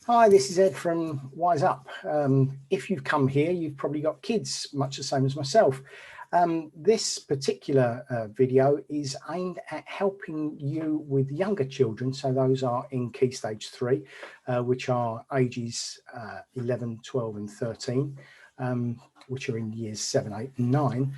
Hi, this is Ed from Wise Up. If you've come here, you've probably got kids, much the same as myself. This particular video is aimed at helping you with younger children. So those are in Key Stage 3, which are ages 11, 12 and 13, which are in years 7, 8 and 9,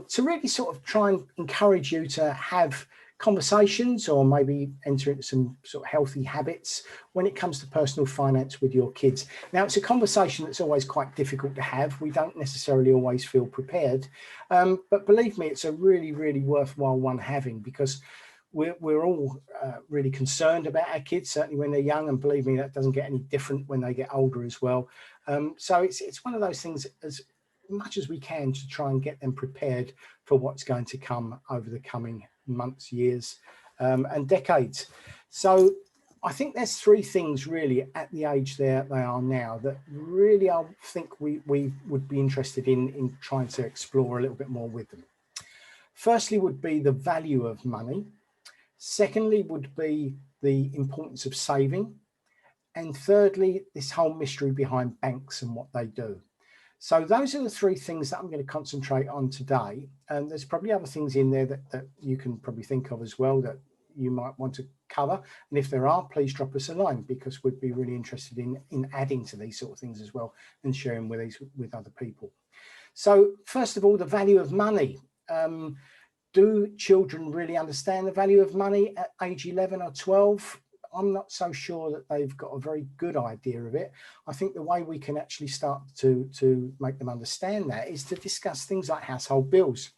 to really sort of try and encourage you to have conversations or maybe enter into some sort of healthy habits when it comes to personal finance with your kids. Now, it's a conversation that's always quite difficult to have. We don't necessarily always feel prepared, but believe me, it's a really, really worthwhile one having, because we're all really concerned about our kids, certainly when they're young, and believe me, that doesn't get any different when they get older as well. So it's one of those things, as much as we can, to try and get them prepared for what's going to come over the coming months, years, and decades. So I think there's three things really at the age there they are now that really I think we would be interested in trying to explore a little bit more with them. Firstly would be the value of money. Secondly would be the importance of saving. And thirdly, this whole mystery behind banks and what they do. So those are the three things that I'm going to concentrate on today. And there's probably other things in there that you can probably think of as well that you might want to cover. And if there are, please drop us a line, because we'd be really interested in adding to these sort of things as well and sharing with other people. So first of all, the value of money. Do children really understand the value of money at age 11 or 12? I'm not so sure that they've got a very good idea of it. I think the way we can actually start to make them understand that is to discuss things like household bills.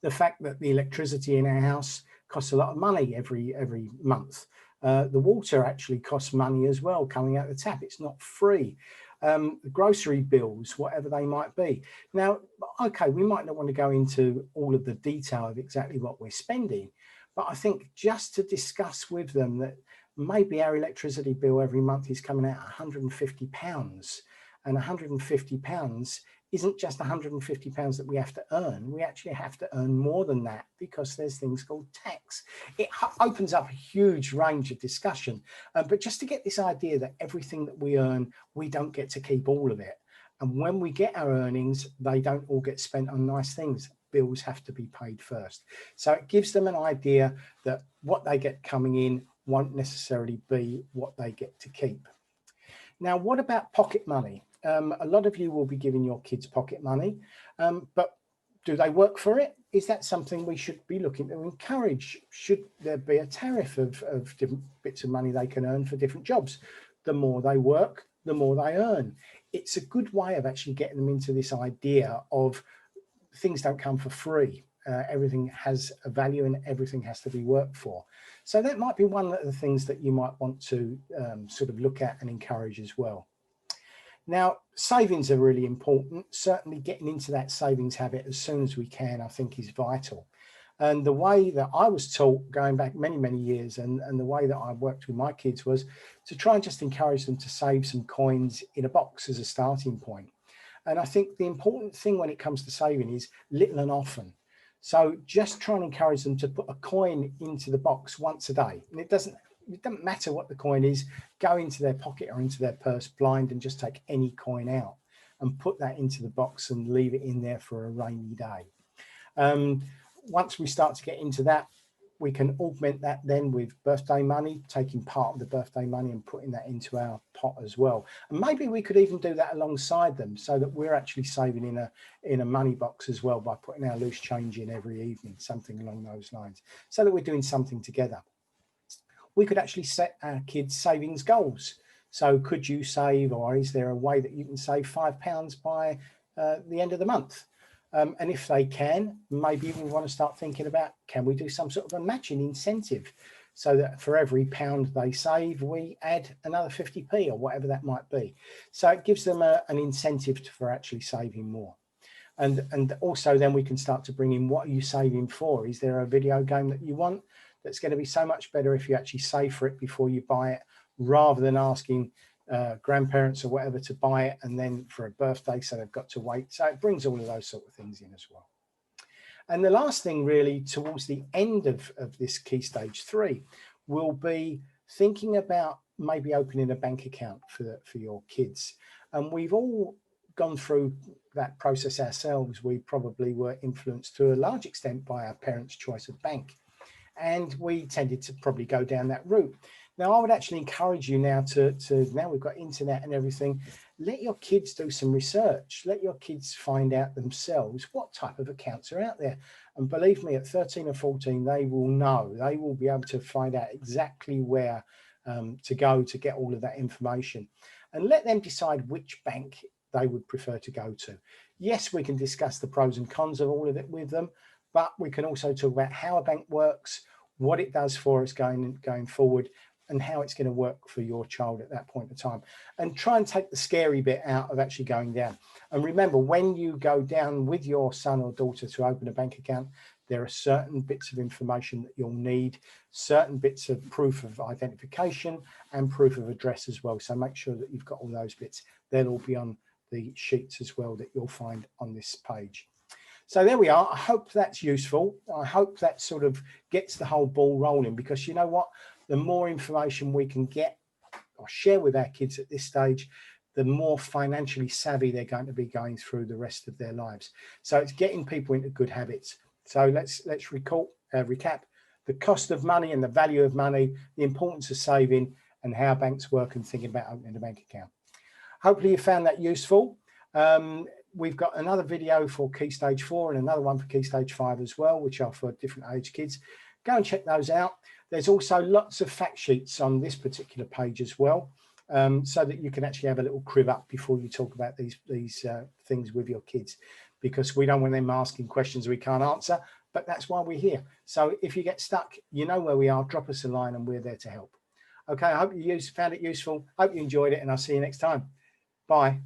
The fact that the electricity in our house costs a lot of money every month. The water actually costs money as well coming out the tap. It's not free. The grocery bills, whatever they might be. Now, okay, we might not want to go into all of the detail of exactly what we're spending, but I think just to discuss with them that maybe our electricity bill every month is coming out £150, and £150 isn't just £150 that we have to earn. We actually have to earn more than that, because there's things called tax. It opens up a huge range of discussion, but just to get this idea that everything that we earn, we don't get to keep all of it. And when we get our earnings, they don't all get spent on nice things. Bills have to be paid first. So it gives them an idea that what they get coming in won't necessarily be what they get to keep. Now, what about pocket money? A lot of you will be giving your kids pocket money, but do they work for it? Is that something we should be looking to encourage? Should there be a tariff of different bits of money they can earn for different jobs? The more they work, the more they earn. It's a good way of actually getting them into this idea of things don't come for free. Everything has a value and everything has to be worked for. So that might be one of the things that you might want to sort of look at and encourage as well. Now, savings are really important. Certainly getting into that savings habit as soon as we can, I think, is vital. And the way that I was taught going back many, many years, and the way that I worked with my kids, was to try and just encourage them to save some coins in a box as a starting point. And I think the important thing when it comes to saving is little and often. So just try and encourage them to put a coin into the box once a day. And it doesn't matter what the coin is. Go into their pocket or into their purse blind and just take any coin out and put that into the box and leave it in there for a rainy day. Once we start to get into that, we can augment that then with birthday money, taking part of the birthday money and putting that into our pot as well. And maybe we could even do that alongside them, so that we're actually saving in a money box as well, by putting our loose change in every evening, something along those lines, so that we're doing something together. We could actually set our kids savings goals. So could you save, or is there a way that you can save £5 by the end of the month? And if they can, maybe we want to start thinking about, can we do some sort of a matching incentive, so that for every £1 they save, we add another 50p or whatever that might be. So it gives them an incentive for actually saving more. And also then we can start to bring in, what are you saving for? Is there a video game that you want that's going to be so much better if you actually save for it before you buy it, rather than asking grandparents or whatever to buy it and then for a birthday, so they've got to wait. So it brings all of those sort of things in as well. And the last thing really towards the end of this Key Stage 3 will be thinking about maybe opening a bank account for your kids. And we've all gone through that process ourselves. We probably were influenced to a large extent by our parents' choice of bank, and we tended to probably go down that route. Now, I would actually encourage you now to now we've got internet and everything, let your kids do some research. Let your kids find out themselves what type of accounts are out there. And believe me, at 13 or 14, they will know. They will be able to find out exactly where to go to get all of that information. And let them decide which bank they would prefer to go to. Yes, we can discuss the pros and cons of all of it with them, but we can also talk about how a bank works, what it does for us going forward, and how it's going to work for your child at that point in time, and try and take the scary bit out of actually going down. And remember, when you go down with your son or daughter to open a bank account, there are certain bits of information that you'll need, certain bits of proof of identification and proof of address as well. So make sure that you've got all those bits. They'll all be on the sheets as well that you'll find on this page. So there we are. I hope that's useful. I hope that sort of gets the whole ball rolling, because you know what? The more information we can get or share with our kids at this stage, the more financially savvy they're going to be going through the rest of their lives. So it's getting people into good habits. So let's recap the cost of money and the value of money, the importance of saving, and how banks work and thinking about opening a bank account. Hopefully you found that useful. We've got another video for Key Stage 4 and another one for Key Stage 5 as well, which are for different age kids. Go and check those out. There's also lots of fact sheets on this particular page as well, so that you can actually have a little crib up before you talk about these things with your kids, because we don't want them asking questions we can't answer, but that's why we're here. So if you get stuck, you know where we are. Drop us a line and we're there to help. Okay, I hope you found it useful. Hope you enjoyed it, and I'll see you next time. Bye.